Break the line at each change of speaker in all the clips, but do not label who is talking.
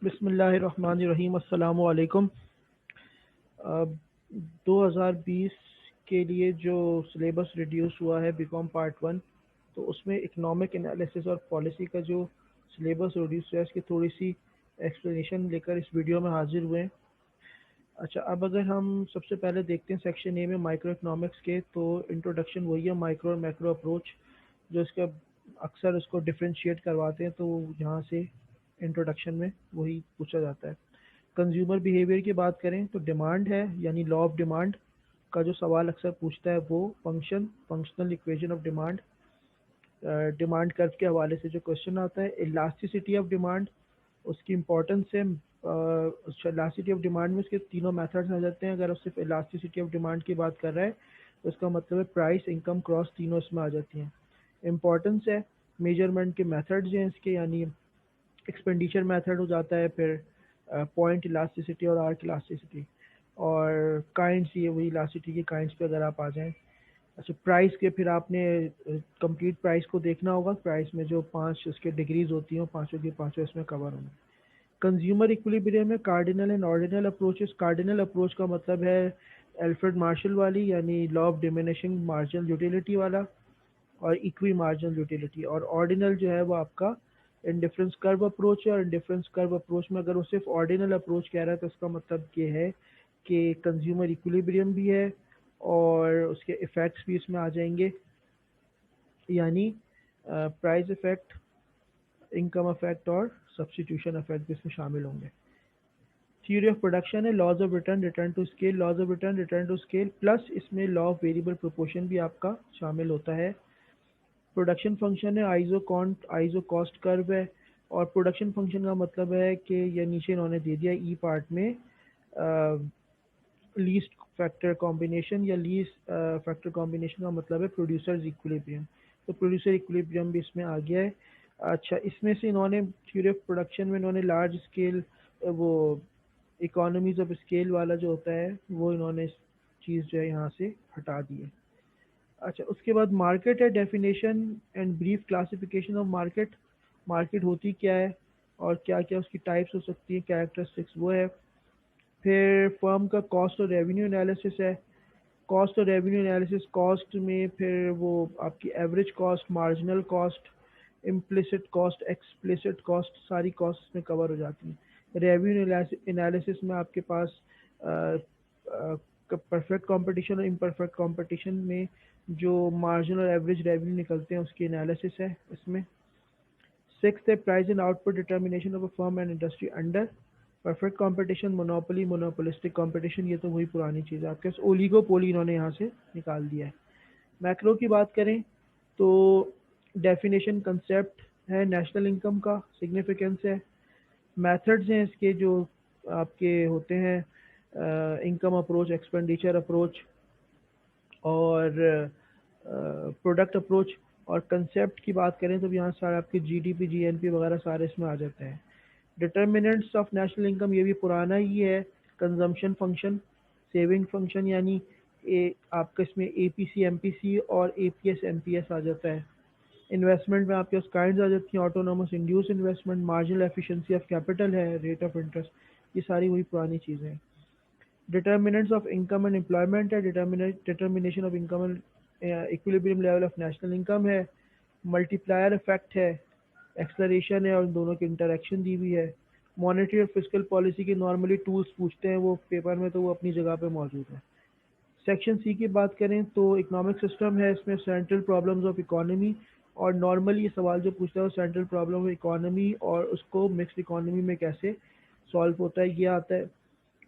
बिस्मिल्लाहिर्रहमानिर्रहीम। अस्सलामु अलैकुम। अब 2020 के लिए जो सिलेबस रिड्यूस हुआ है बीकॉम पार्ट वन, तो उसमें इकोनॉमिक एनालिसिस और पॉलिसी का जो सिलेबस रिड्यूस हुआ है इसकी थोड़ी सी एक्सप्लेनेशन लेकर इस वीडियो में हाजिर हुए हैं। अच्छा, अब अगर हम सबसे पहले देखते हैं सेक्शन ए में माइक्रो इकोनॉमिक्स के, तो इंट्रोडक्शन वही है, माइक्रो और मैक्रो अप्रोच जो इसका अक्सर उसको डिफ्रेंशिएट करवाते हैं, तो यहाँ से इंट्रोडक्शन में वही पूछा जाता है। कंज्यूमर बिहेवियर की बात करें तो डिमांड है, यानी लॉ ऑफ डिमांड का जो सवाल अक्सर पूछता है वो functional equation of demand, demand curve के हवाले से जो क्वेश्चन आता है। इलास्टिसिटी ऑफ डिमांड, उसकी इम्पोर्टेंस है। इलास्टिसिटी ऑफ डिमांड में उसके तीनों मेथड्स आ जाते हैं। अगर आप सिर्फ इलास्टिसिटी ऑफ डिमांड की बात कर रहा है तो इसका मतलब है प्राइस, इनकम, क्रॉस तीनों इसमें आ जाती हैं। इम्पोर्टेंस है, मेजरमेंट के मेथड्स हैं इसके, यानी एक्सपेंडिचर मेथड हो जाता है, फिर पॉइंट इलास्टिसिटी और आर्क इलास्टिसिटी, और काइंड्स, ये वही इलास्टिसिटी के काइंड्स पे अगर आप आ जाएं। अच्छा, प्राइस के फिर आपने कंप्लीट प्राइस को देखना होगा। प्राइस में जो 5 उसके डिग्रीज होती हैं, पाँचों की पाँचों इसमें कवर होंगे। कंज्यूमर इक्विलिब्रियम में cardinal and ordinal approaches. Cardinal approach का मतलब है एल्फ्रेड मार्शल वाली, यानी law of diminishing marginal utility वाला, और इक्वी मार्जिनल यूटिलिटी। और ऑर्डिनल जो है वो आपका इंडिफरेंस कर्व अप्रोच है। और इंडिफरेंस कर्व अप्रोच में अगर वो सिर्फ ऑर्डिनल अप्रोच कह रहा है तो इसका मतलब ये है कि कंज्यूमर इक्विलिब्रियम भी है और उसके इफ़ेक्ट्स भी इसमें आ जाएंगे, यानी प्राइस इफेक्ट, इनकम इफेक्ट और सब्सटीट्यूशन इफेक्ट भी इसमें शामिल होंगे। थ्योरी ऑफ प्रोडक्शन है, laws of return, return to scale, laws of return, return to scale, plus इसमें लॉ ऑफ वेरिएबल प्रोपोर्शन भी आपका शामिल होता है। प्रोडक्शन फंक्शन है, आइजो कॉस्ट कर्व है। और प्रोडक्शन फंक्शन का मतलब है कि ये नीचे इन्होंने दे दिया ई पार्ट में, लीस्ट फैक्टर कॉम्बिनेशन, या लीस्ट फैक्टर कॉम्बिनेशन का मतलब है प्रोड्यूसर्स इक्विलिब्रियम। तो प्रोड्यूसर इक्विलिब्रियम भी इसमें आ गया है। अच्छा, इसमें से इन्होंने थ्योरी ऑफ प्रोडक्शन में इन्होंने लार्ज स्केल, वो इकोनॉमीज ऑफ स्केल वाला जो होता है वो इन्होंने इस चीज़ जो है यहाँ से हटा दी है। अच्छा, उसके बाद मार्केट है, definition and brief classification of market. Market होती क्या है और क्या क्या उसकी टाइप्स हो सकती है, कैरेक्टरिस्टिक्स वो है। फिर फर्म का कॉस्ट और रेवेन्यू एनालिसिस है। कॉस्ट और रेवेन्यू एनालिसिस, कॉस्ट में फिर वो आपकी average cost, marginal cost, implicit cost, explicit cost, सारी कॉस्ट में कवर हो जाती है। रेवेन्यू एनालिसिस में आपके पास परफेक्ट कंपटीशन और इम्परफेक्ट कंपटीशन में जो मार्जिनल और एवरेज रेवेन्यू निकलते हैं उसकी एनालिसिस है इसमें। सिक्स्थ है price and output determination of a firm and industry under perfect competition, monopoly, monopolistic competition, ये तो वही पुरानी चीज़ है आपके पास। ओलिगोपोली इन्होंने यहाँ से निकाल दिया है। मैक्रो की बात करें तो डेफिनेशन, कंसेप्ट है नेशनल इनकम का, सिग्निफिकेंस है, मेथड्स हैं इसके जो आपके होते हैं, इनकम अप्रोच, एक्सपेंडिचर अप्रोच और प्रोडक्ट अप्रोच। और कंसेप्ट की बात करें तो यहाँ सारे आपके जीडीपी, जीएनपी वगैरह सारे इसमें आ जाते हैं। डिटर्मिनेंट्स ऑफ नेशनल इनकम, ये भी पुराना ही है। कंजम्पशन फंक्शन, सेविंग फंक्शन, यानी आपका इसमें एपीसी, एमपीसी और एपीएस, एमपीएस आ जाता है। इन्वेस्टमेंट में आपके पास काइंड्स आ जाती हैं, autonomous, induce investment, marginal efficiency of capital है, रेट ऑफ इंटरेस्ट, ये सारी वही पुरानी चीज़ें हैं। Determinants of income and employment है, determination of income and equilibrium level of national income है। मल्टीप्लायर इफेक्ट है, एक्सलरेशन है और दोनों की इंटरेक्शन दी हुई है। मॉनेटरी और फिजिकल पॉलिसी के नॉर्मली टूल्स पूछते हैं वो पेपर में, तो वो अपनी जगह पे मौजूद है। सेक्शन सी की बात करें तो इकोनॉमिक सिस्टम है, इसमें सेंट्रल प्रॉब्लम्स ऑफ इकोनॉमी, और नॉर्मली ये सवाल जो पूछता है वो सेंट्रल प्रॉब्लम ऑफ इकोनॉमी और उसको मिक्स्ड इकोनॉमी में कैसे सॉल्व होता है ये आता है।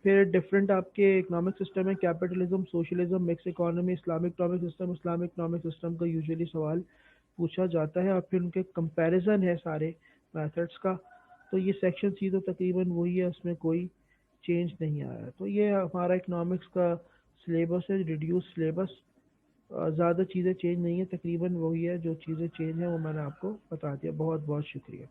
फिर डिफरेंट आपके इकोनॉमिक सिस्टम है, capitalism, socialism, mix economy, Islamic economic system का यूजुअली सवाल पूछा जाता है। और फिर उनके कंपैरिजन है सारे मेथड्स का। तो ये सेक्शन सी तो तकरीबन वही है, उसमें कोई चेंज नहीं आया। तो ये हमारा इकोनॉमिक्स का सिलेबस है, रिड्यूस सिलेबस। ज़्यादा चीज़ें चेंज नहीं है, तकरीबन वही है। जो चीज़ें चेंज हैं वो मैंने आपको बता दिया। बहुत बहुत शुक्रिया।